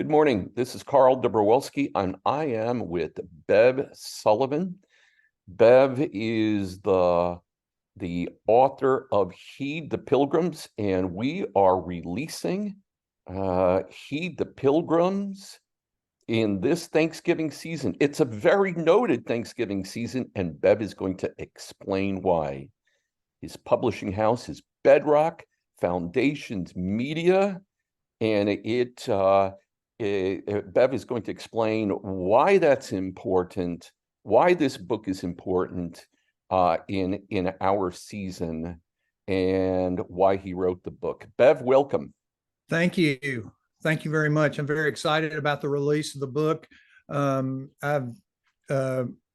Good morning. This is Carl Dobrowolski, and I am with Bev Sullivan. Bev is the author of Heed the Pilgrims, and we are releasing Heed the Pilgrims in this Thanksgiving season. It's a very noted Thanksgiving season, and Bev is going to explain why. His publishing house is Bedrock Foundations Media, and Bev is going to explain why that's important, why this book is important in our season, and why he wrote the book. Bev, welcome. Thank you. Thank you very much. I'm very excited about the release of the book. I've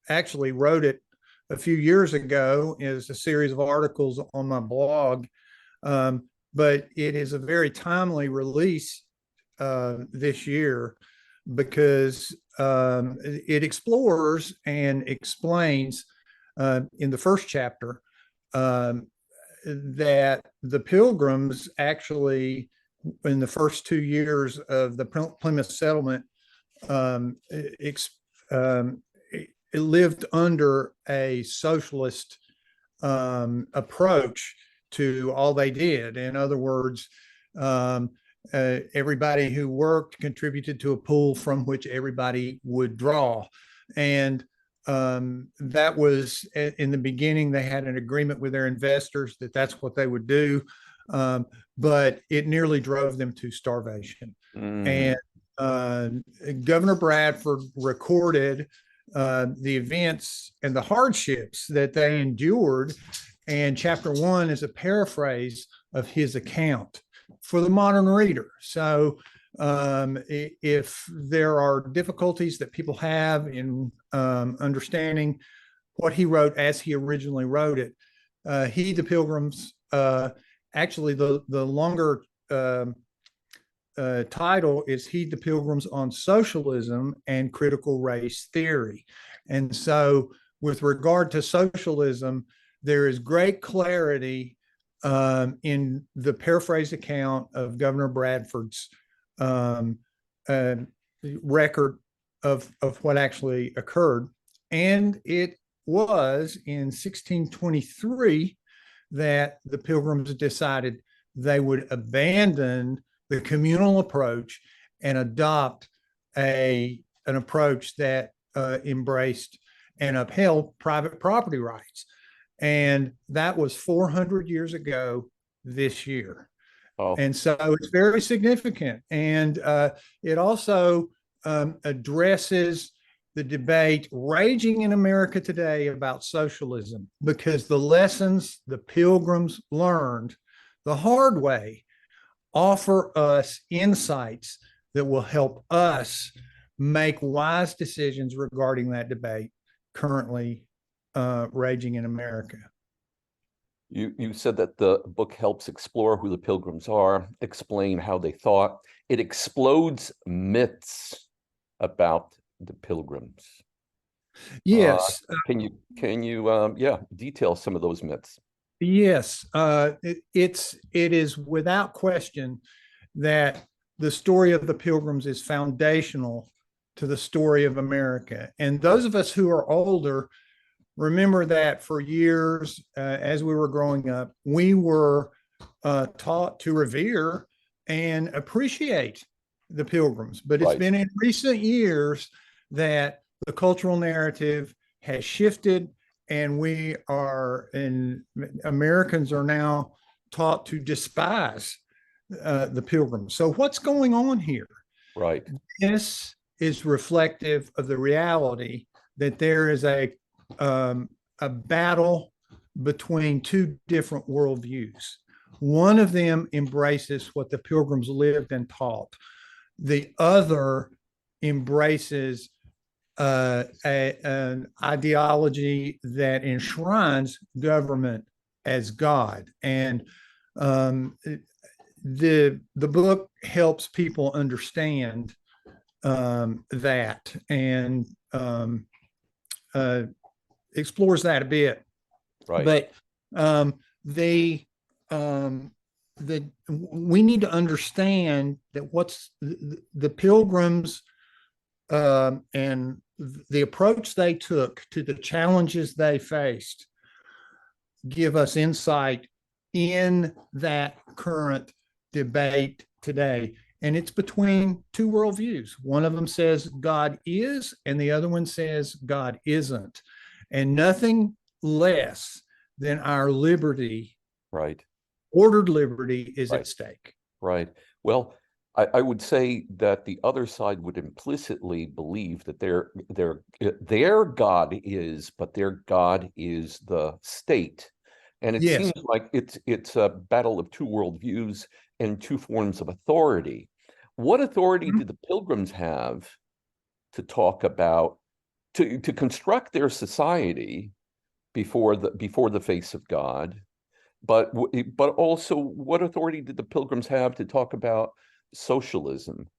actually wrote it a few years ago as a series of articles on my blog, but it is a very timely release this year because it explores and explains in the first chapter that the Pilgrims actually, in the first 2 years of the Plymouth settlement, it lived under a socialist approach to all they did. In other words, everybody who worked contributed to a pool from which everybody would draw. And that was, in the beginning, they had an agreement with their investors that that's what they would do. But it nearly drove them to starvation. And Governor Bradford recorded the events and the hardships that they endured. And chapter 1 is a paraphrase of his account for the modern reader. So if there are difficulties that people have in understanding what he wrote as he originally wrote it, He the Pilgrims, actually the longer title is Heed the Pilgrims on Socialism and Critical Race Theory. And so with regard to socialism, there is great clarity in the paraphrased account of Governor Bradford's record of what actually occurred. And it was in 1623 that the Pilgrims decided they would abandon the communal approach and adopt an approach that embraced and upheld private property rights. And that was 400 years ago this year. Oh. And so it's very significant. And it also addresses the debate raging in America today about socialism, because the lessons the Pilgrims learned the hard way offer us insights that will help us make wise decisions regarding that debate currently raging in America. You said that the book helps explore who the Pilgrims are, explain how they thought. It explodes myths about the Pilgrims. Yes. Can you detail some of those myths? Yes. It is without question that the story of the Pilgrims is foundational to the story of America. And those of us who are older remember that for years, as we were growing up, we were taught to revere and appreciate the Pilgrims. But it's been in recent years that the cultural narrative has shifted, and Americans are now taught to despise the Pilgrims. So what's going on here? Right. This is reflective of the reality that there is a battle between two different worldviews. One of them embraces what the Pilgrims lived and taught. The other embraces an ideology that enshrines government as God. And the book helps people understand that and explores that a bit. Right. But we need to understand that what's the Pilgrims and the approach they took to the challenges they faced give us insight in that current debate today. And it's between two worldviews. One of them says God is, and the other one says God isn't. And nothing less than our liberty, Right. ordered liberty, is Right. at stake. Right. Well, I would say that the other side would implicitly believe that their God is, but their God is the state. And it Yes. seems like it's a battle of two worldviews and two forms of authority. What authority did the Pilgrims have to talk about to construct their society before the face of God? But also, what authority did the Pilgrims have to talk about socialism?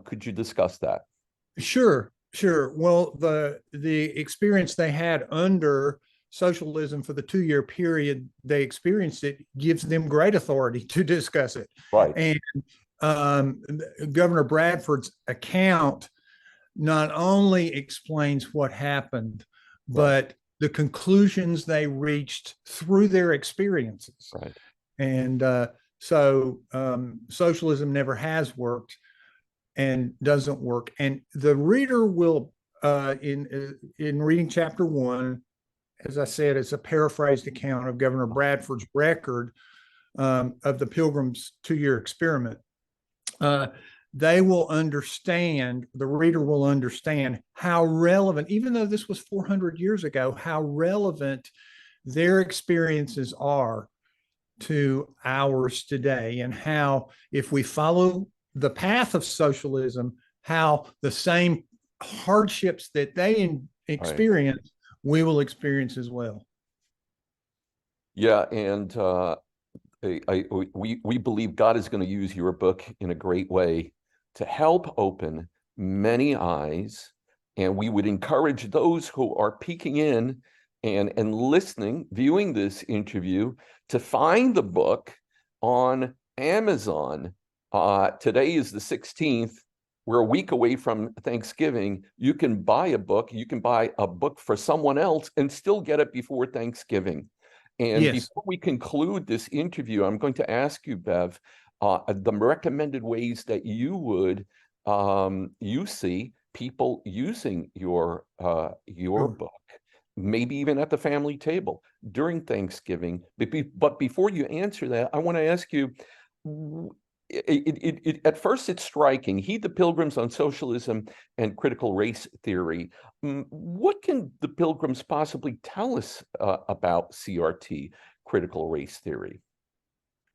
Could you discuss that? Sure, sure. Well, the experience they had under socialism for the 2 year period they experienced it gives them great authority to discuss it. Right. And um, Governor Bradford's account not only explains what happened, Right. but the conclusions they reached through their experiences. Right. And so socialism never has worked and doesn't work. And the reader will, in reading chapter 1, as I said, it's a paraphrased account of Governor Bradford's record of the Pilgrims' 2 year experiment. They will understand, the reader will understand how relevant, even though this was 400 years ago, how relevant their experiences are to ours today, and how, if we follow the path of socialism, how the same hardships that they experience, we will experience as well. Yeah, and we believe God is going to use your book in a great way to help open many eyes, and we would encourage those who are peeking in and listening, viewing this interview, to find the book on Amazon. Today is the 16th. We're a week away from Thanksgiving. You can buy a book. You can buy a book for someone else and still get it before Thanksgiving. And Yes. before we conclude this interview, I'm going to ask you, Bev, the recommended ways that you would you see people using your book, maybe even at the family table during Thanksgiving. But before you answer that, I want to ask you, at first it's striking. Heed the Pilgrims on Socialism and Critical Race Theory. What can the Pilgrims possibly tell us about CRT, critical race theory?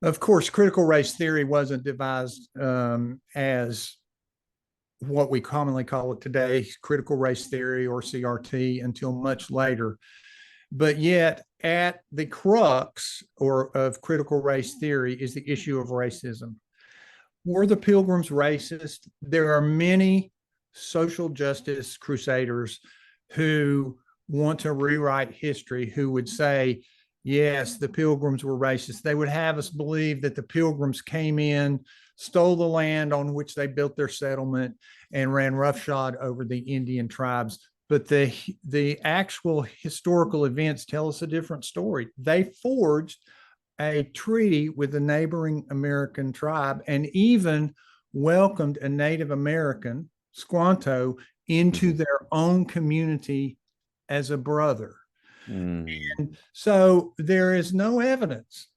Of course, critical race theory wasn't devised as what we commonly call it today, critical race theory or CRT, until much later. But yet, at the crux of critical race theory is the issue of racism. Were the Pilgrims racist? There are many social justice crusaders who want to rewrite history, who would say, yes, the Pilgrims were racist. They would have us believe that the Pilgrims came in, stole the land on which they built their settlement, and ran roughshod over the Indian tribes. But the actual historical events tell us a different story. They forged a treaty with a neighboring American tribe and even welcomed a Native American, Squanto, into their own community as a brother. And so there is no evidence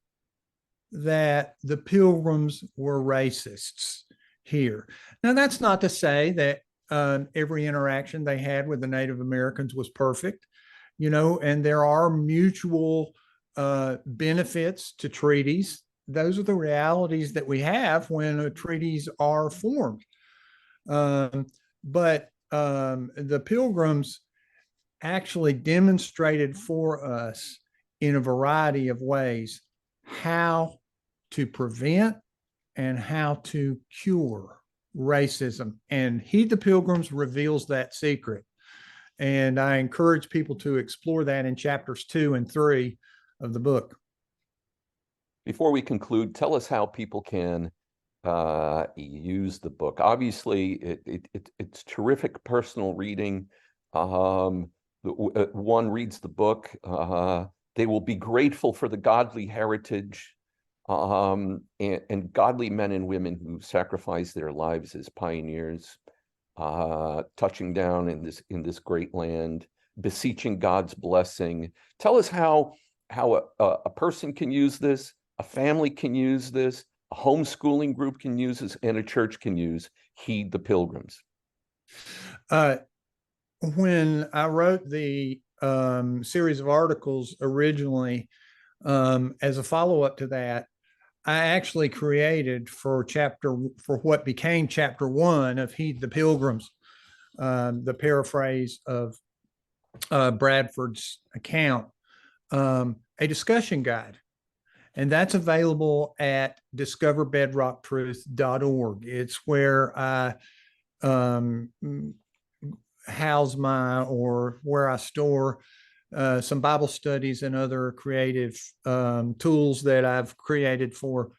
that the Pilgrims were racists here. Now, that's not to say that every interaction they had with the Native Americans was perfect, and there are mutual benefits to treaties. Those are the realities that we have when treaties are formed. But the Pilgrims actually demonstrated for us in a variety of ways how to prevent and how to cure racism. And Heed the Pilgrims reveals that secret. And I encourage people to explore that in chapters 2 and 3 of the book. Before we conclude, tell us how people can use the book. Obviously, it's terrific personal reading. One reads the book, they will be grateful for the godly heritage and godly men and women who sacrificed their lives as pioneers, touching down in this great land, beseeching God's blessing. Tell us how a person can use this, a family can use this, a homeschooling group can use this, and a church can use Heed the Pilgrims. When I wrote the series of articles originally, as a follow-up to that, I actually created for what became chapter 1 of Heed the Pilgrims, the paraphrase of Bradford's account, a discussion guide. And that's available at discoverbedrocktruth.org. It's where I house where I store some Bible studies and other creative tools that I've created for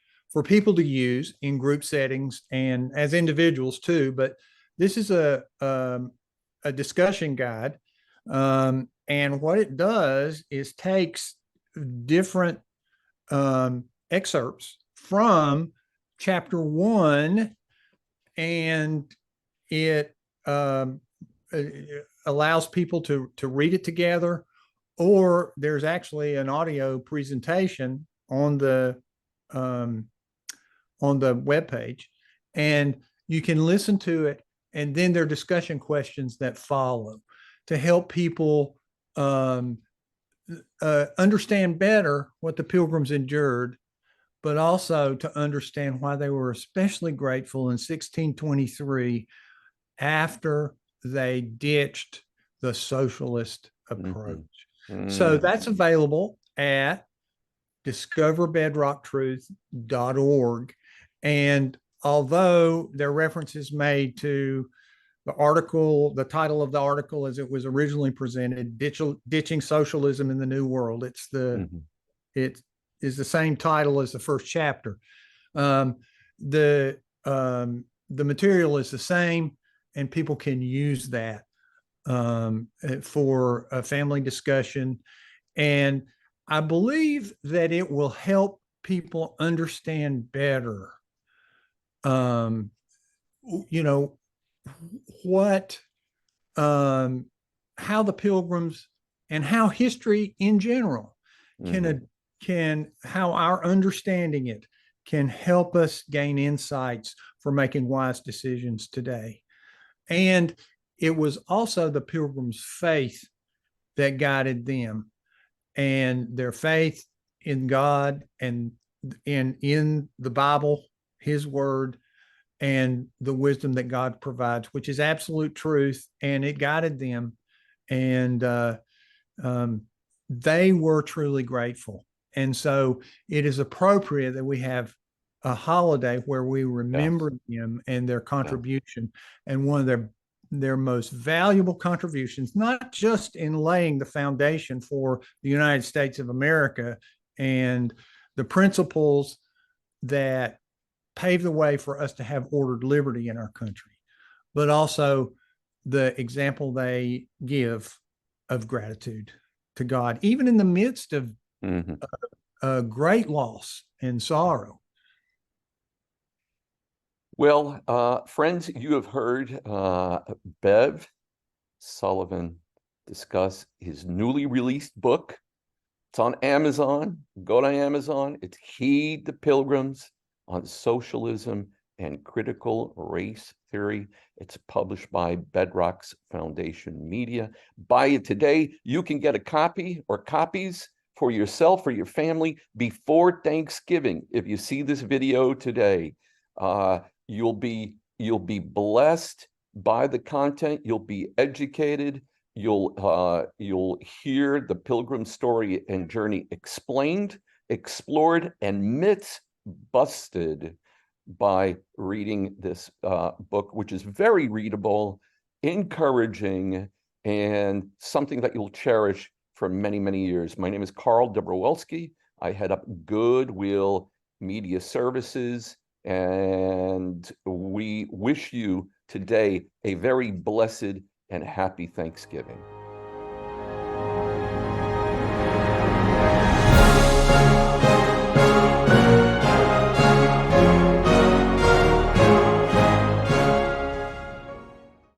people to use in group settings and as individuals too. But this is a discussion guide. And what it does is takes different excerpts from chapter 1, and it allows people to read it together, or there's actually an audio presentation on the webpage, and you can listen to it, and then there are discussion questions that follow to help people understand better what the Pilgrims endured, but also to understand why they were especially grateful in 1623 after they ditched the socialist approach. Mm-hmm. So that's available at discoverbedrocktruth.org. And although there are references made to the article, the title of the article as it was originally presented, Ditching Socialism in the New World, it is the same title as the first chapter. The material is the same, and people can use that for a family discussion. And I believe that it will help people understand better, how the Pilgrims and how history in general how our understanding it can help us gain insights for making wise decisions today. And it was also the Pilgrims' faith that guided them, and their faith in God and in the Bible, His Word, and the wisdom that God provides, which is absolute truth, and it guided them. And they were truly grateful. And so it is appropriate that we have a holiday where we remember them and their contribution. And one of their most valuable contributions, not just in laying the foundation for the United States of America and the principles that pave the way for us to have ordered liberty in our country, but also the example they give of gratitude to God, even in the midst of great loss and sorrow. Well, friends, you have heard Bev Sullivan discuss his newly released book. It's on Amazon. Go to Amazon. It's Heed the Pilgrims on Socialism and Critical Race Theory. It's published by Bedrock's Foundation Media. Buy it today. You can get a copy or copies for yourself or your family before Thanksgiving. If you see this video today, you'll be blessed by the content. You'll be educated. You'll hear the Pilgrim story and journey explained, explored, and myths busted by reading this book, which is very readable, encouraging, and something that you'll cherish for many, many years. My name is Carl Dobrowolski. I head up Goodwill Media Services, and we wish you today a very blessed and happy Thanksgiving.